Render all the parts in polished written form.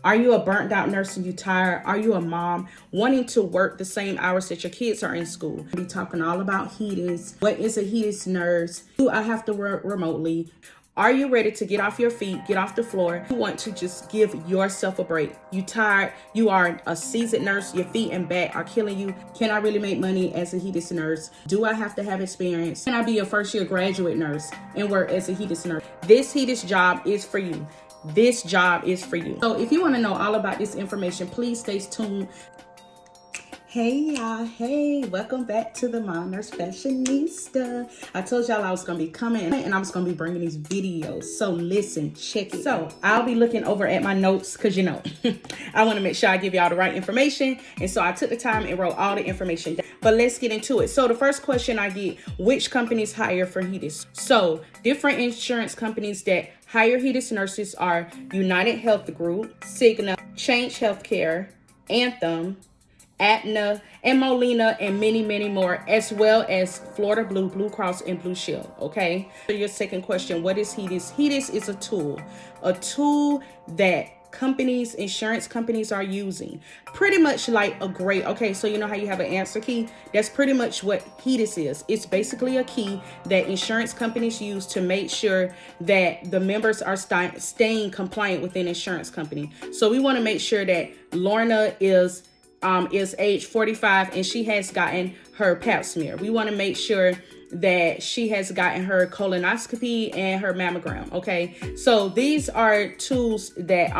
Are you a burnt out nurse and you tired? Are you a mom wanting to work the same hours that your kids are in school? We'll be talking all about Hedis. What is a Hedis nurse? Do I have to work remotely? Are you ready to get off your feet, get off the floor? You want to just give yourself a break. You tired, you are a seasoned nurse, your feet and back are killing you. Can I really make money as a Hedis nurse? Do I have to have experience? Can I be a first year graduate nurse and work as a Hedis nurse? This Hedis job is for you. This job is for you. So if you want to know all about this information, please stay tuned. Hey y'all, hey, welcome back to the Mom Nurse Fashionista. I told y'all I was gonna be coming and I was gonna be bringing these videos. So listen, check it. So I'll be looking over at my notes because I want to make sure I give y'all the right information. And so I took the time and wrote all the information down. But let's get into it. So the first question I get, which companies hire for Hedis? So different insurance companies that hire Hedis nurses are United Health Group, Cigna, Change Healthcare, Anthem, Aetna, and Molina, and many, many more, as well as Florida Blue, Blue Cross, and Blue Shield, okay? So your second question, what is Hedis? Hedis is a tool that companies, insurance companies are using. Pretty much like a grade. Okay, so you know how you have an answer key? That's pretty much what Hedis is. It's basically a key that insurance companies use to make sure that the members are staying compliant with an insurance company. So we want to make sure that Lorna is age 45 and she has gotten her pap smear. We want to make sure that she has gotten her colonoscopy and her mammogram. Okay, so these are tools that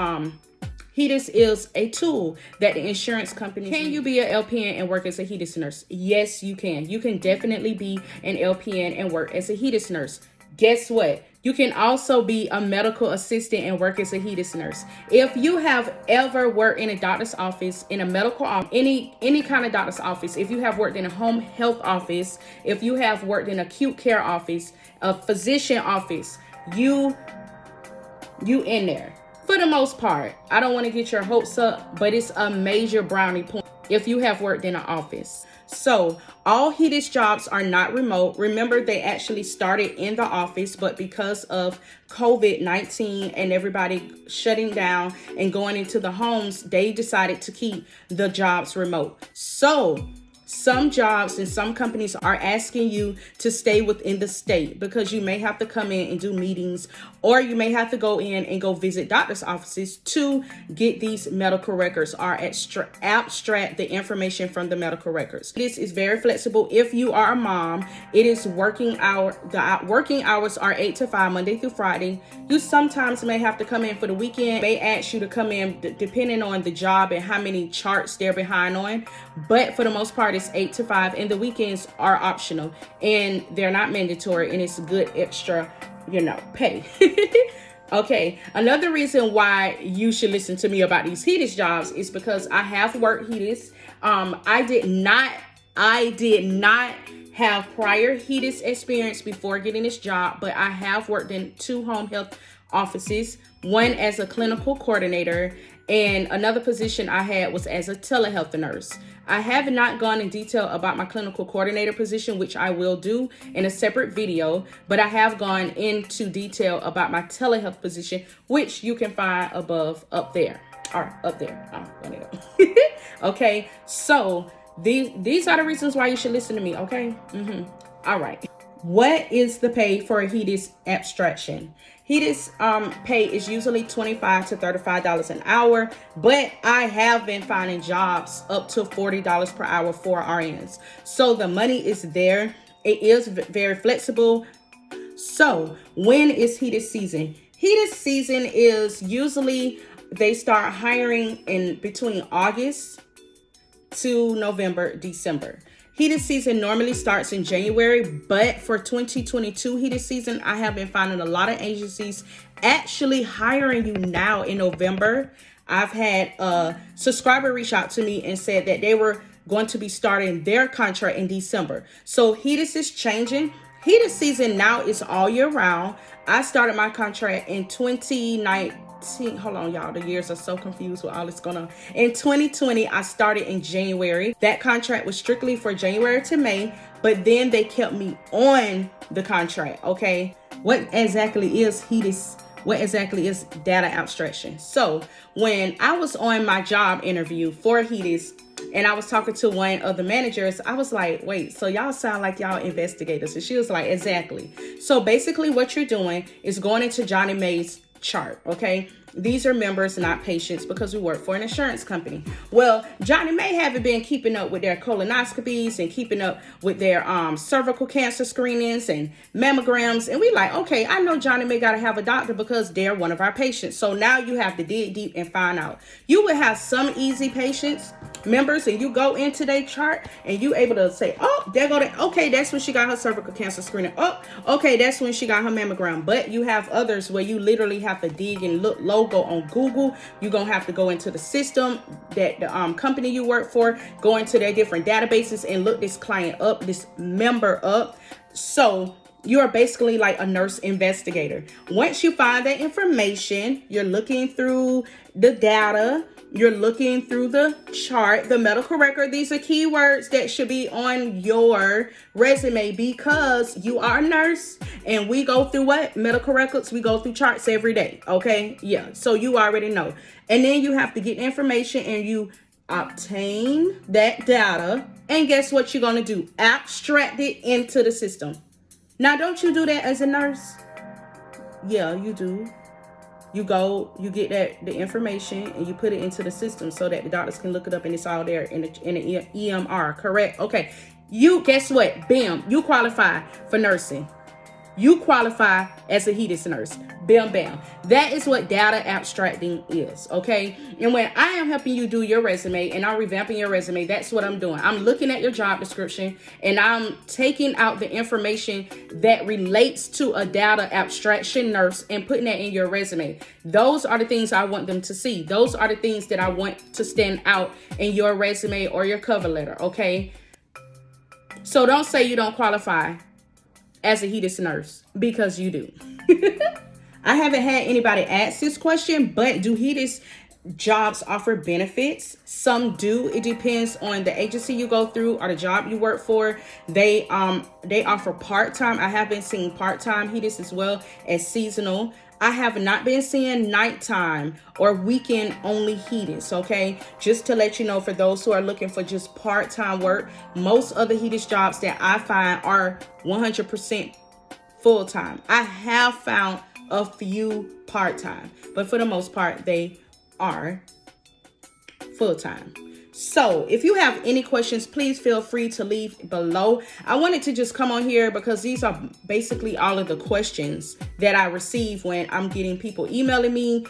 Hedis is a tool that the insurance company. Can you be an LPN and work as a Hedis nurse? Yes, you can. You can definitely be an LPN and work as a Hedis nurse. Guess what? You can also be a medical assistant and work as a Hedis nurse. If you have ever worked in a doctor's office, in a medical office, any kind of doctor's office, if you have worked in a home health office, if you have worked in acute care office, a physician office, you in there. For the most part, I don't want to get your hopes up, but it's a major brownie point if you have worked in an office. So all Hedis jobs are not remote. Remember, they actually started in the office, but because of COVID-19 and everybody shutting down and going into the homes, they decided to keep the jobs remote. So some jobs and some companies are asking you to stay within the state because you may have to come in and do meetings, or you may have to go in and go visit doctor's offices to get these medical records or abstract the information from the medical records. This is very flexible. If you are a mom, it is the working hours are 8 to 5, Monday through Friday. You sometimes may have to come in for the weekend. They ask you to come in depending on the job and how many charts they're behind on. But for the most part, it's 8 to 5, and the weekends are optional and they're not mandatory, and it's good extra, pay. Okay, another reason why you should listen to me about these Hedis jobs is because I have worked Hedis. I did not have prior Hedis experience before getting this job, but I have worked in 2 home health offices, one as a clinical coordinator, and another position I had was as a telehealth nurse. I have not gone in detail about my clinical coordinator position, which I will do in a separate video, but I have gone into detail about my telehealth position, which you can find up there. Okay, so these are the reasons why you should listen to me, okay? All right. What is the pay for a Hedis abstraction? Hedis pay is usually $25 to $35 an hour, but I have been finding jobs up to $40 per hour for RNs. So the money is there. It is very flexible. So when is Hedis season? Hedis season is usually, they start hiring in between August to November, December. Hedis season normally starts in January, but for 2022 Hedis season, I have been finding a lot of agencies actually hiring you now in November. I've had a subscriber reach out to me and said that they were going to be starting their contract in December. So Hedis is changing. Hedis season now is all year round. I started my contract in 2019. Hold on, y'all. The years are so confused with all this going on. In 2020, I started in January. That contract was strictly for January to May, but then they kept me on the contract, okay? What exactly is Hedis what exactly is data abstraction. So when I was on my job interview for Hedis, and I was talking to one of the managers, I was like, wait, so y'all sound like y'all investigators. And she was like, exactly. So basically what you're doing is going into Johnny May's chart, okay? These are members, not patients, because we work for an insurance company. Well, Johnny May haven't been keeping up with their colonoscopies and keeping up with their cervical cancer screenings and mammograms. And we like, okay, I know Johnny May got to have a doctor because they're one of our patients. So now you have to dig deep and find out. You will have some easy patients, members, and you go into their chart and you able to say, oh, there go that. Okay, that's when she got her cervical cancer screening. Oh, okay, that's when she got her mammogram. But you have others where you literally have to dig and look logo on Google. You're gonna have to go into the system that the company you work for, go into their different databases and look this client up, this member up. So you're basically like a nurse investigator. Once you find that information, you're looking through the data, you're looking through the chart, the medical record. These are keywords that should be on your resume because you are a nurse and we go through what? Medical records. We go through charts every day. Okay. Yeah. So you already know. And then you have to get information and you obtain that data. And guess what you're going to do? Abstract it into the system. Now, don't you do that as a nurse? Yeah, you do. You go, you get the information and you put it into the system so that the doctors can look it up and it's all there in the EMR, correct? Okay. You, guess what? Bam, you qualify for nursing. You qualify as a Hedis nurse. Bam, bam. That is what data abstracting is, okay? And when I am helping you do your resume and I'm revamping your resume, that's what I'm doing. I'm looking at your job description and I'm taking out the information that relates to a data abstraction nurse and putting that in your resume. Those are the things I want them to see. Those are the things that I want to stand out in your resume or your cover letter, okay? So don't say you don't qualify as a Hedis nurse, because you do. I haven't had anybody ask this question, but do Hedis jobs offer benefits? Some do. It depends on the agency you go through or the job you work for. They offer part-time. I have been seeing part-time Hedis as well as seasonal. I have not been seeing nighttime or weekend only Hedis, okay? Just to let you know, for those who are looking for just part-time work, most of the Hedis jobs that I find are 100% full-time. I have found a few part-time, but for the most part, they are full-time. So if you have any questions, please feel free to leave below. I wanted to just come on here because these are basically all of the questions that I receive when I'm getting people emailing me.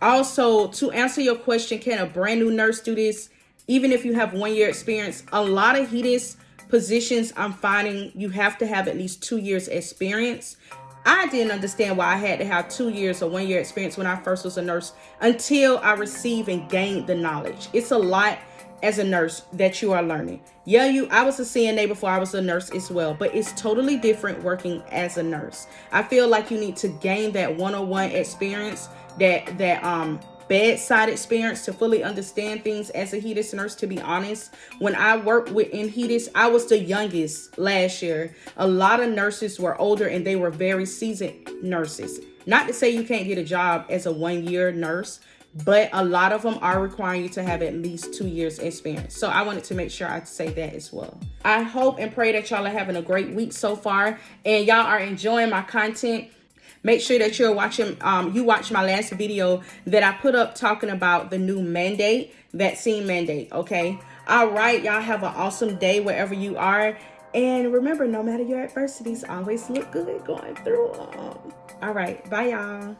Also, to answer your question, can a brand new nurse do this? Even if you have 1 year experience, a lot of Hedis positions I'm finding you have to have at least 2 years experience. I didn't understand why I had to have 2 years or 1 year experience when I first was a nurse until I received and gained the knowledge. It's a lot as a nurse that you are learning. Yeah, I was a CNA before I was a nurse as well, but it's totally different working as a nurse. I feel like you need to gain that one-on-one experience, that bedside experience to fully understand things as a Hedis nurse. To be honest, when I worked in Hedis, I was the youngest last year. A lot of nurses were older and they were very seasoned nurses. Not to say you can't get a job as a 1 year nurse, but a lot of them are requiring you to have at least 2 years experience. So I wanted to make sure I say that as well. I hope and pray that y'all are having a great week so far and y'all are enjoying my content. Make sure that you're watching, you watch my last video that I put up talking about the new mandate, vaccine mandate, okay? All right, y'all have an awesome day wherever you are. And remember, no matter your adversities, always look good going through them. All right, bye, y'all.